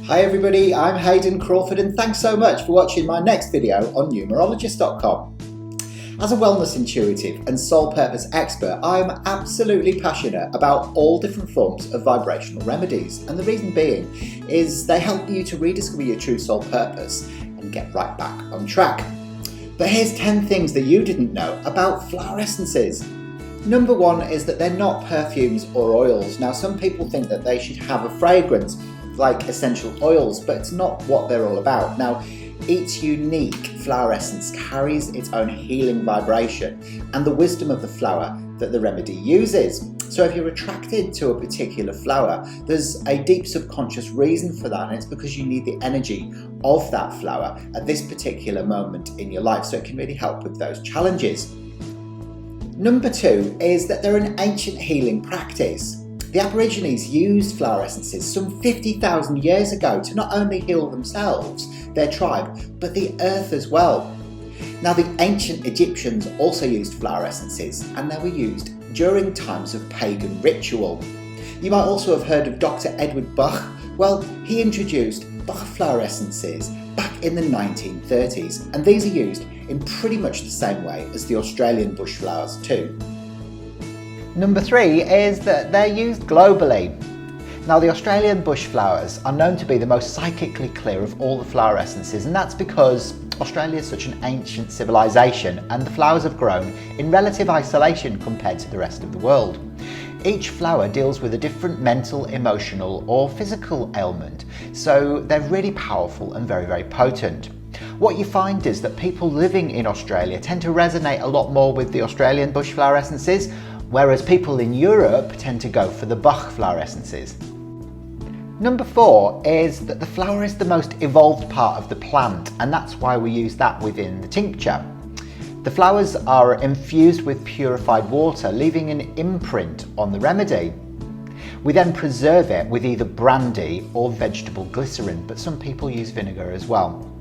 Hi everybody, I'm Hayden Crawford and thanks so much for watching my next video on numerologist.com. As a wellness intuitive and soul purpose expert, I'm absolutely passionate about all different forms of vibrational remedies, and the reason being is they help you to rediscover your true soul purpose and get right back on track. But here's 10 things that you didn't know about flower essences. Number 1 is that they're not perfumes or oils. Now, some people think that they should have a fragrance like essential oils, but it's not what they're all about. Now, each unique flower essence carries its own healing vibration and the wisdom of the flower that the remedy uses. So if you're attracted to a particular flower, there's a deep subconscious reason for that, and it's because you need the energy of that flower at this particular moment in your life, so it can really help with those challenges. Number 2 is that they're an ancient healing practice. The Aborigines used flower essences some 50,000 years ago to not only heal themselves, their tribe, but the earth as well. Now, the ancient Egyptians also used flower essences, and they were used during times of pagan ritual. You might also have heard of Dr. Edward Bach. Well, he introduced Bach flower essences back in the 1930s, and these are used in pretty much the same way as the Australian bush flowers too. Number 3 is that they're used globally. Now, the Australian bush flowers are known to be the most psychically clear of all the flower essences, and that's because Australia is such an ancient civilization and the flowers have grown in relative isolation compared to the rest of the world. Each flower deals with a different mental, emotional or physical ailment, so they're really powerful and very, very potent. What you find is that people living in Australia tend to resonate a lot more with the Australian bush flower essences, whereas people in Europe tend to go for the Bach flower essences. Number 4 is that the flower is the most evolved part of the plant, and that's why we use that within the tincture. The flowers are infused with purified water, leaving an imprint on the remedy. We then preserve it with either brandy or vegetable glycerin, but some people use vinegar as well.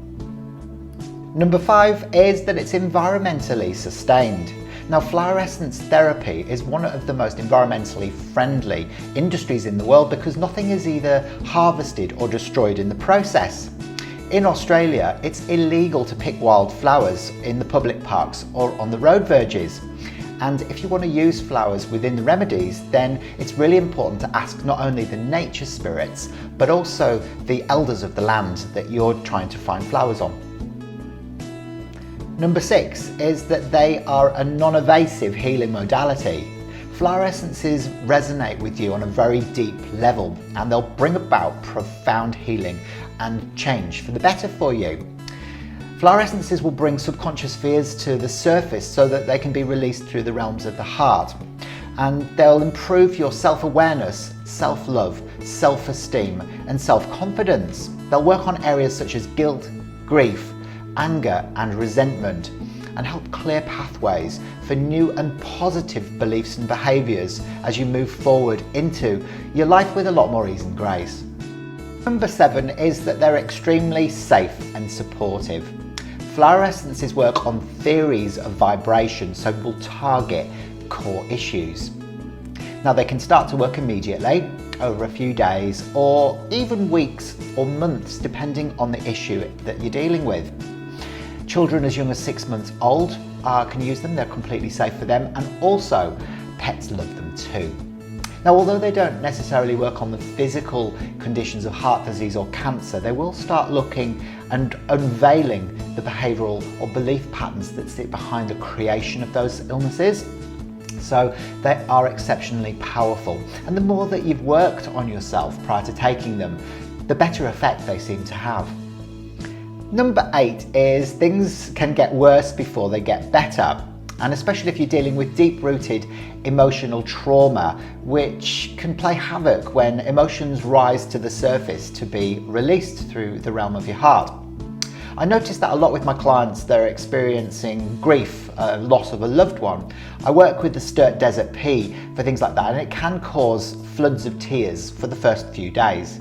Number 5 is that it's environmentally sustained. Now, flower essence therapy is one of the most environmentally friendly industries in the world because nothing is either harvested or destroyed in the process. In Australia, it's illegal to pick wild flowers in the public parks or on the road verges. And if you want to use flowers within the remedies, then it's really important to ask not only the nature spirits, but also the elders of the land that you're trying to find flowers on. Number 6 is that they are a non-invasive healing modality. Flower essences resonate with you on a very deep level, and they'll bring about profound healing and change for the better for you. Flower essences will bring subconscious fears to the surface so that they can be released through the realms of the heart, and they'll improve your self-awareness, self-love, self-esteem and self-confidence. They'll work on areas such as guilt, grief, anger and resentment, and help clear pathways for new and positive beliefs and behaviours as you move forward into your life with a lot more ease and grace. Number 7 is that they're extremely safe and supportive. Flower essences work on theories of vibration, so will target core issues. Now, they can start to work immediately, over a few days, or even weeks or months, depending on the issue that you're dealing with. Children as young as 6 months old can use them, they're completely safe for them, and also pets love them too. Now, although they don't necessarily work on the physical conditions of heart disease or cancer, they will start looking and unveiling the behavioural or belief patterns that sit behind the creation of those illnesses. So they are exceptionally powerful, and the more that you've worked on yourself prior to taking them, the better effect they seem to have. Number 8 is things can get worse before they get better, and especially if you're dealing with deep-rooted emotional trauma, which can play havoc when emotions rise to the surface to be released through the realm of your heart. I notice that a lot with my clients. They're experiencing grief, loss of a loved one. I work with the Sturt Desert Pea for things like that, and it can cause floods of tears for the first few days.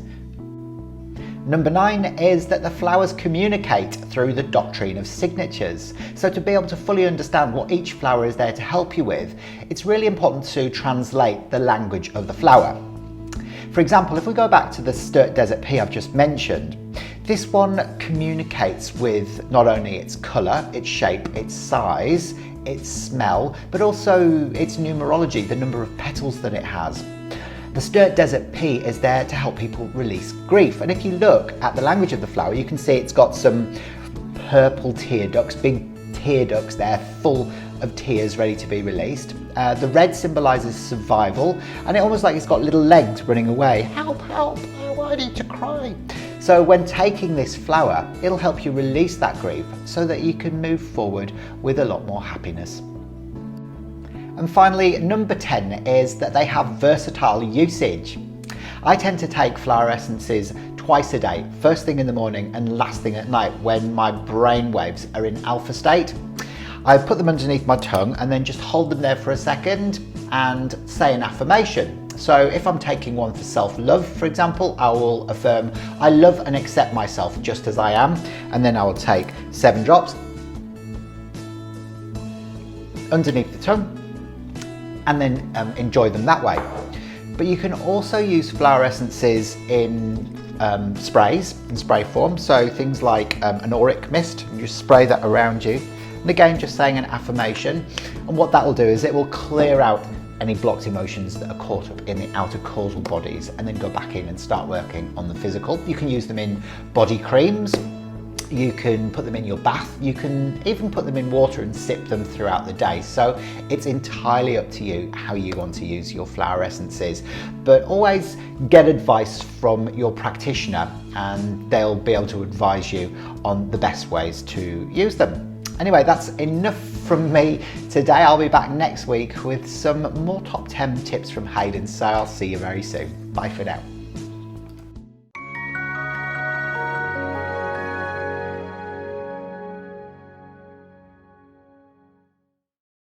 Number 9 is that the flowers communicate through the Doctrine of Signatures. So to be able to fully understand what each flower is there to help you with, it's really important to translate the language of the flower. For example, if we go back to the Sturt Desert Pea I've just mentioned, this one communicates with not only its colour, its shape, its size, its smell, but also its numerology, the number of petals that it has. The Sturt Desert Pea is there to help people release grief. And if you look at the language of the flower, you can see it's got some purple tear ducts, big tear ducts there, full of tears ready to be released. The red symbolises survival, and it almost like it's got little legs running away. Help, help, oh, I need to cry. So when taking this flower, it'll help you release that grief so that you can move forward with a lot more happiness. And finally, number 10 is that they have versatile usage. I tend to take flower essences twice a day, first thing in the morning and last thing at night when my brain waves are in alpha state. I put them underneath my tongue and then just hold them there for a second and say an affirmation. So if I'm taking one for self-love, for example, I will affirm, I love and accept myself just as I am, and then I will take 7 drops underneath the tongue and then enjoy them that way. But you can also use flower essences in sprays, in spray form, so things like an auric mist, you just spray that around you. And again, just saying an affirmation, and what that will do is it will clear out any blocked emotions that are caught up in the outer causal bodies and then go back in and start working on the physical. You can use them in body creams, you can put them in your bath, you can even put them in water and sip them throughout the day. So it's entirely up to you how you want to use your flower essences, but always get advice from your practitioner and they'll be able to advise you on the best ways to use them. Anyway, that's enough from me today. I'll be back next week with some more top 10 tips from Hayden, so I'll see you very soon. Bye for now.